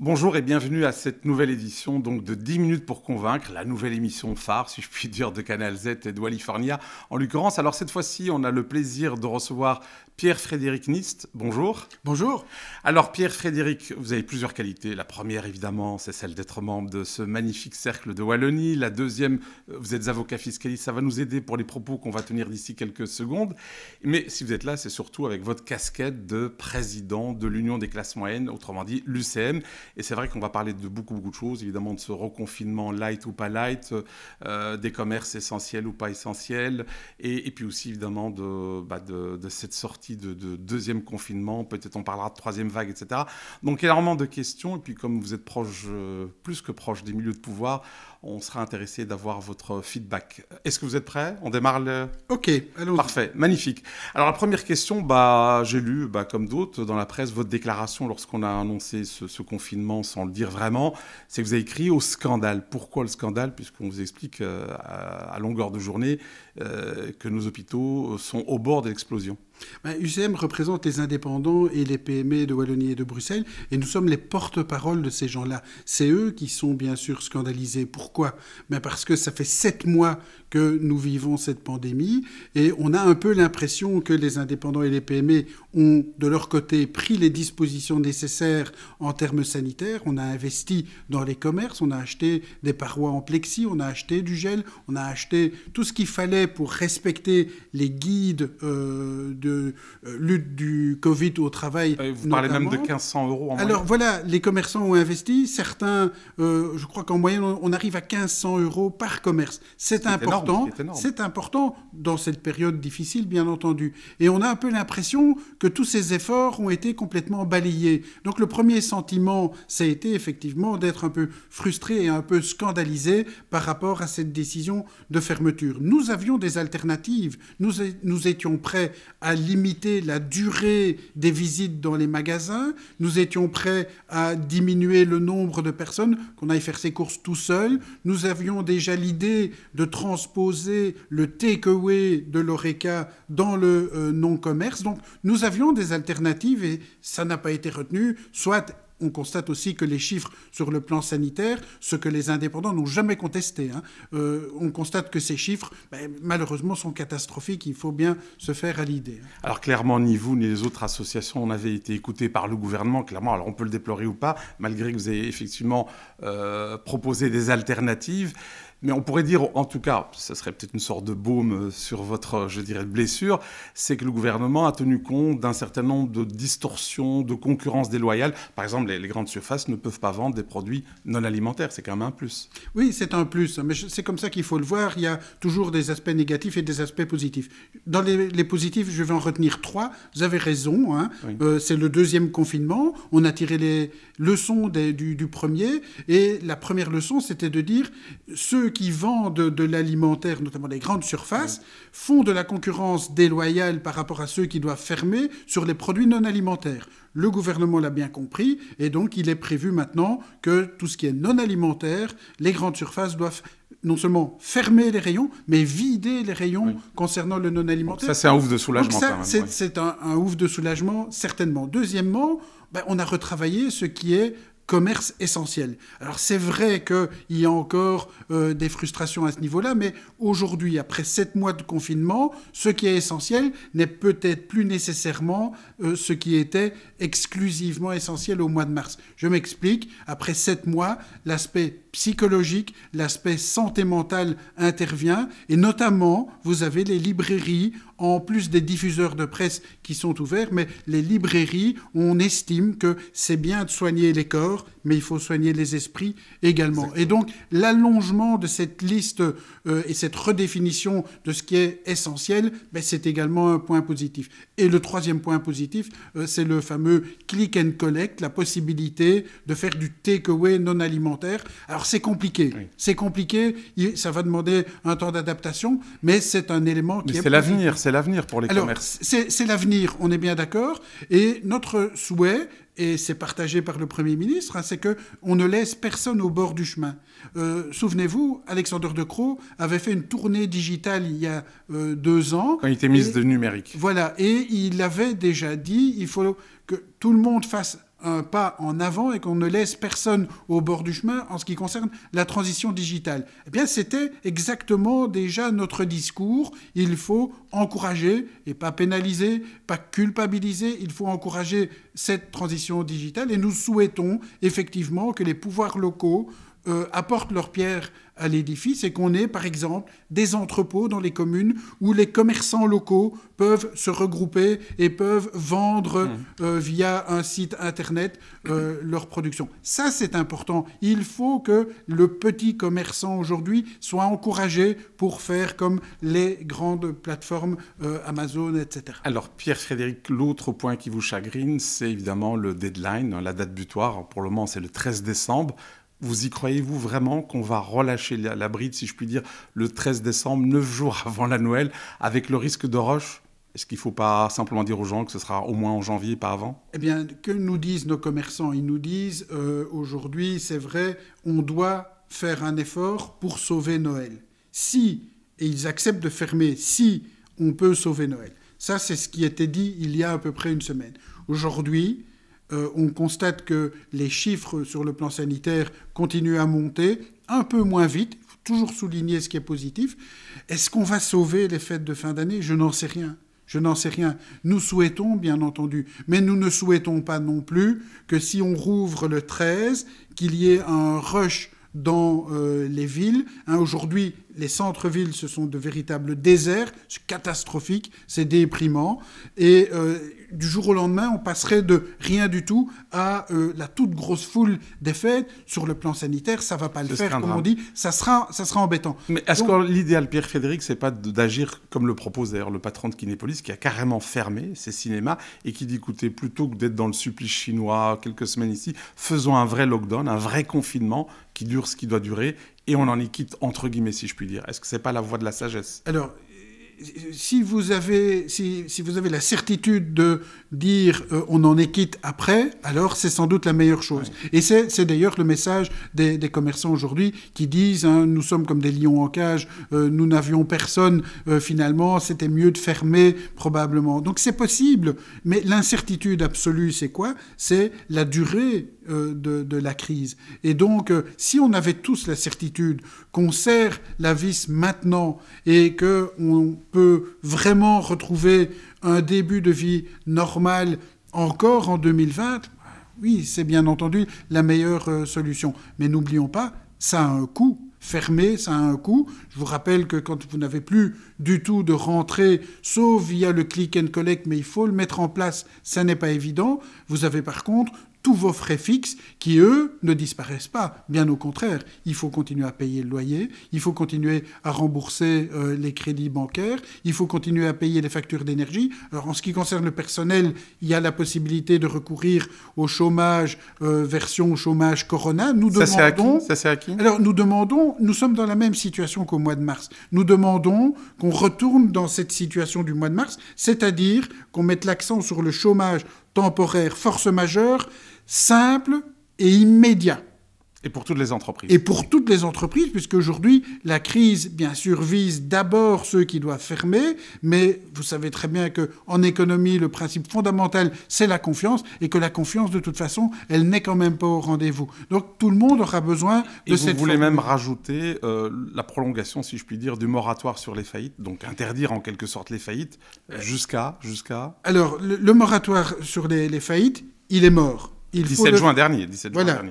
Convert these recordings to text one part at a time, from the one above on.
Bonjour et bienvenue à cette nouvelle édition donc de 10 minutes pour convaincre, la nouvelle émission phare, si je puis dire, de Canal Z et de Walifornia. En l'occurrence, alors cette fois-ci, on a le plaisir de recevoir Pierre-Frédéric Nist. Bonjour. Bonjour. Alors Pierre-Frédéric, vous avez plusieurs qualités. La première, évidemment, c'est celle d'être membre de ce magnifique cercle de Wallonie. La deuxième, vous êtes avocat fiscaliste. Ça va nous aider pour les propos qu'on va tenir d'ici quelques secondes. Mais si vous êtes là, c'est surtout avec votre casquette de président de l'Union des classes moyennes, autrement dit l'UCM. Et c'est vrai qu'on va parler de beaucoup de choses, évidemment de ce reconfinement light ou pas light, des commerces essentiels ou pas essentiels, et puis aussi évidemment de cette sortie de deuxième confinement, peut-être on parlera de troisième vague, etc. Donc énormément de questions, et puis comme vous êtes proche, plus que proche des milieux de pouvoir, on sera intéressé d'avoir votre feedback. Est-ce que vous êtes prêts? On démarre le... Ok, allons-y. Parfait, magnifique. Alors la première question, j'ai lu, comme d'autres, dans la presse, votre déclaration lorsqu'on a annoncé ce confinement, sans le dire vraiment, c'est que vous avez crié au scandale. Pourquoi le scandale? Puisqu'on vous explique à longueur de journée que nos hôpitaux sont au bord de l'explosion. UCM représente les indépendants et les PME de Wallonie et de Bruxelles, et nous sommes les porte-parole de ces gens-là. C'est eux qui sont bien sûr scandalisés. Pourquoi? Parce que ça fait 7 mois que nous vivons cette pandémie, et on a un peu l'impression que les indépendants et les PME ont, de leur côté, pris les dispositions nécessaires en termes sanitaires. On a investi dans les commerces, on a acheté des parois en plexi, on a acheté du gel, on a acheté tout ce qu'il fallait pour respecter les guides de lutte du Covid au travail. Vous parlez même de 1500 € en moyenne. Alors voilà, les commerçants ont investi. Certains, je crois qu'en moyenne, on arrive à 1500 € par commerce. C'est important. C'est important dans cette période difficile, bien entendu. Et on a un peu l'impression que tous ces efforts ont été complètement balayés. Donc le premier sentiment, ça a été effectivement d'être un peu frustré et un peu scandalisé par rapport à cette décision de fermeture. Nous avions des alternatives. Nous étions prêts à limiter la durée des visites dans les magasins. Nous étions prêts à diminuer le nombre de personnes, qu'on aille faire ses courses tout seul. Nous avions déjà l'idée de transposer le take-away de l'Horeca dans le non-commerce. Donc nous avions des alternatives et ça n'a pas été retenu. Soit on constate aussi que les chiffres sur le plan sanitaire, ce que les indépendants n'ont jamais contesté, on constate que ces chiffres, malheureusement, sont catastrophiques. Il faut bien se faire à l'idée. Alors clairement, ni vous ni les autres associations n'avaient été écoutées par le gouvernement. Clairement, alors on peut le déplorer ou pas, malgré que vous ayez effectivement proposé des alternatives. Mais on pourrait dire, en tout cas, ça serait peut-être une sorte de baume sur votre, je dirais, blessure, c'est que le gouvernement a tenu compte d'un certain nombre de distorsions, de concurrence déloyale. Par exemple, les grandes surfaces ne peuvent pas vendre des produits non alimentaires. C'est quand même un plus. Oui, c'est un plus. Mais c'est comme ça qu'il faut le voir. Il y a toujours des aspects négatifs et des aspects positifs. Dans les positifs, je vais en retenir 3. Vous avez raison. Oui. C'est le deuxième confinement. On a tiré les leçons du premier. Et la première leçon, c'était de dire ceux qui vendent de l'alimentaire, notamment les grandes surfaces, font de la concurrence déloyale par rapport à ceux qui doivent fermer sur les produits non alimentaires. Le gouvernement l'a bien compris et donc il est prévu maintenant que tout ce qui est non alimentaire, les grandes surfaces doivent non seulement fermer les rayons, mais vider les rayons concernant le non alimentaire. Donc ça, c'est un ouf de soulagement. Donc ça, quand même. C'est un ouf de soulagement, certainement. Deuxièmement, on a retravaillé ce qui est commerce essentiel. Alors c'est vrai qu'il y a encore des frustrations à ce niveau-là, mais aujourd'hui, après 7 mois de confinement, ce qui est essentiel n'est peut-être plus nécessairement ce qui était exclusivement essentiel au mois de mars. Je m'explique, après 7 mois, l'aspect psychologique, l'aspect santé mentale intervient, et notamment, vous avez les librairies, en plus des diffuseurs de presse qui sont ouverts, mais les librairies, on estime que c'est bien de soigner les corps, mais il faut soigner les esprits également. Exactement. Et donc, l'allongement de cette liste et cette redéfinition de ce qui est essentiel, c'est également un point positif. Et le troisième point positif, c'est le fameux click and collect, la possibilité de faire du take-away non alimentaire. Alors, c'est compliqué. Oui. C'est compliqué, ça va demander un temps d'adaptation, mais c'est un élément qui est... C'est l'avenir, c'est l'avenir pour les commerces. C'est l'avenir, on est bien d'accord. Et notre souhait, et c'est partagé par le Premier ministre, c'est qu'on ne laisse personne au bord du chemin. Souvenez-vous, Alexander De Croo avait fait une tournée digitale il y a 2 ans. Quand il était ministre du numérique. Voilà, et il avait déjà dit il faut que tout le monde fasse un pas en avant et qu'on ne laisse personne au bord du chemin en ce qui concerne la transition digitale. Eh bien, c'était exactement déjà notre discours. Il faut encourager et pas pénaliser, pas culpabiliser. Il faut encourager cette transition digitale et nous souhaitons effectivement que les pouvoirs locaux apportent leur pierre à l'édifice et qu'on ait, par exemple, des entrepôts dans les communes où les commerçants locaux peuvent se regrouper et peuvent vendre via un site internet leur production. Ça, c'est important. Il faut que le petit commerçant aujourd'hui soit encouragé pour faire comme les grandes plateformes Amazon, etc. Alors, Pierre-Frédéric, l'autre point qui vous chagrine, c'est évidemment le deadline, la date butoir. Pour le moment, c'est le 13 décembre. Vous y croyez-vous vraiment qu'on va relâcher la bride, si je puis dire, le 13 décembre, 9 jours avant la Noël, avec le risque de rush ? Est-ce qu'il ne faut pas simplement dire aux gens que ce sera au moins en janvier, pas avant ? Eh bien, que nous disent nos commerçants ? Ils nous disent, aujourd'hui, c'est vrai, on doit faire un effort pour sauver Noël. Si, et ils acceptent de fermer, si on peut sauver Noël. Ça, c'est ce qui était dit il y a à peu près une semaine. Aujourd'hui, on constate que les chiffres sur le plan sanitaire continuent à monter, un peu moins vite, il faut toujours souligner ce qui est positif. Est-ce qu'on va sauver les fêtes de fin d'année ? Je n'en sais rien. Je n'en sais rien. Nous souhaitons, bien entendu, mais nous ne souhaitons pas non plus que si on rouvre le 13, qu'il y ait un rush dans les villes. Aujourd'hui, les centres-villes, ce sont de véritables déserts. C'est catastrophique, c'est déprimant. Et du jour au lendemain, on passerait de rien du tout à la toute grosse foule des fêtes. Sur le plan sanitaire, ça ne va pas le faire, comme on dit. Ça sera embêtant. Mais est-ce que l'idéal, Pierre-Frédéric, c'est pas d'agir comme le propose d'ailleurs le patron de Kinépolis, qui a carrément fermé ses cinémas et qui dit, écoutez, plutôt que d'être dans le supplice chinois quelques semaines ici, faisons un vrai lockdown, un vrai confinement qui dure ce qui doit durer, et on en est quitte, entre guillemets, si je puis dire. Est-ce que ce n'est pas la voie de la sagesse ? Alors, si vous avez la certitude de dire on en est quitte après, alors c'est sans doute la meilleure chose. Oui. Et c'est d'ailleurs le message des commerçants aujourd'hui qui disent nous sommes comme des lions en cage, nous n'avions personne finalement, c'était mieux de fermer probablement. Donc c'est possible, mais l'incertitude absolue, c'est quoi ? C'est la durée de la crise. Et donc, si on avait tous la certitude qu'on serre la vis maintenant et qu'on peut vraiment retrouver un début de vie normal encore en 2020, oui, c'est bien entendu la meilleure solution. Mais n'oublions pas, ça a un coût. Fermer, ça a un coût. Je vous rappelle que quand vous n'avez plus du tout de rentrée, sauf via le click and collect, mais il faut le mettre en place, ça n'est pas évident. Vous avez par contre tous vos frais fixes qui, eux, ne disparaissent pas. Bien au contraire, il faut continuer à payer le loyer, il faut continuer à rembourser les crédits bancaires, il faut continuer à payer les factures d'énergie. Alors, en ce qui concerne le personnel, il y a la possibilité de recourir au chômage, version chômage Corona. Ça, c'est à qui ? Alors, nous sommes dans la même situation qu'au mois de mars. Nous demandons qu'on retourne dans cette situation du mois de mars, c'est-à-dire qu'on mette l'accent sur le chômage temporaire, force majeure, simple et immédiat. Et pour toutes les entreprises. Et pour toutes les entreprises, puisque aujourd'hui, la crise, bien sûr, vise d'abord ceux qui doivent fermer, mais vous savez très bien qu'en économie, le principe fondamental, c'est la confiance, et que la confiance, de toute façon, elle n'est quand même pas au rendez-vous. Donc tout le monde aura besoin de cette... Et vous voulez même rajouter la prolongation, si je puis dire, du moratoire sur les faillites, donc interdire en quelque sorte les faillites, jusqu'à... Alors, le moratoire sur les faillites, il est mort. 17 juin dernier.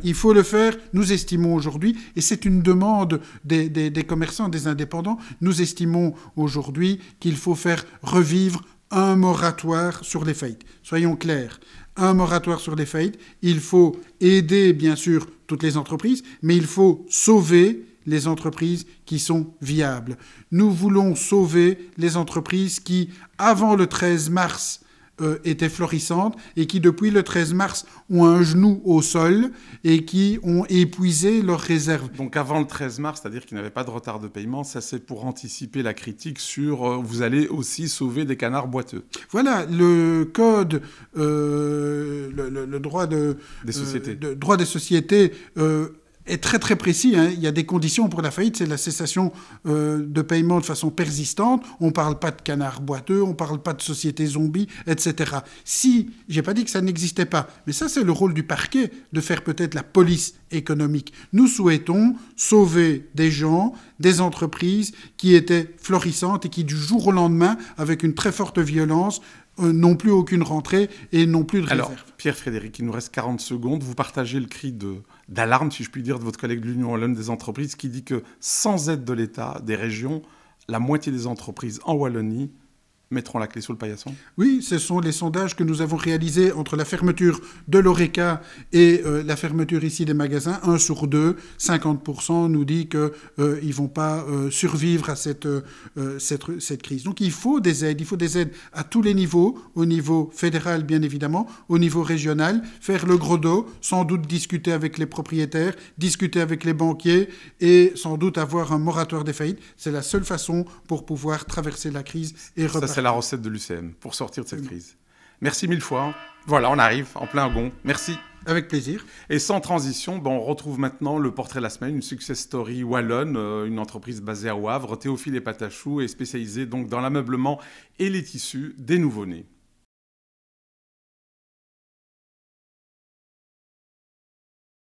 Il faut le faire. Nous estimons aujourd'hui, et c'est une demande des commerçants, des indépendants, nous estimons aujourd'hui qu'il faut faire revivre un moratoire sur les faillites. Soyons clairs, un moratoire sur les faillites, il faut aider, bien sûr, toutes les entreprises, mais il faut sauver les entreprises qui sont viables. Nous voulons sauver les entreprises qui, avant le 13 mars, étaient florissantes et qui, depuis le 13 mars, ont un genou au sol et qui ont épuisé leurs réserves. Donc avant le 13 mars, c'est-à-dire qu'il n'y avait pas de retard de paiement, ça c'est pour anticiper la critique sur vous allez aussi sauver des canards boiteux. Voilà, le code, le droit des sociétés est très très précis. Il y a des conditions pour la faillite, c'est la cessation de paiement de façon persistante. On ne parle pas de canard boiteux, on ne parle pas de société zombie, etc. Si, j'ai pas dit que ça n'existait pas, mais ça c'est le rôle du parquet, de faire peut-être la police économique. Nous souhaitons sauver des gens, des entreprises qui étaient florissantes et qui du jour au lendemain, avec une très forte violence, n'ont plus aucune rentrée et n'ont plus de réserve. Alors, Pierre-Frédéric, il nous reste 40 secondes. Vous partagez le cri d'alarme, si je puis dire, de votre collègue de l'Union wallonne des entreprises qui dit que sans aide de l'État, des régions, la moitié des entreprises en Wallonie mettront la clé sous le paillasson. Oui, ce sont les sondages que nous avons réalisés entre la fermeture de l'Horeca et la fermeture ici des magasins. 1 sur 2, 50% nous dit qu'ils ne vont pas survivre à cette crise. Donc il faut des aides à tous les niveaux, au niveau fédéral bien évidemment, au niveau régional, faire le gros dos, sans doute discuter avec les propriétaires, discuter avec les banquiers et sans doute avoir un moratoire des faillites. C'est la seule façon pour pouvoir traverser la crise et repartir. C'est la recette de l'UCM pour sortir de cette crise. Merci 1000 fois. Voilà, on arrive en plein gond. Merci. Avec plaisir. Et sans transition, on retrouve maintenant le portrait de la semaine, une success story wallonne, une entreprise basée à Wavre. Théophile et Patachou est spécialisé donc dans l'ameublement et les tissus des nouveau-nés.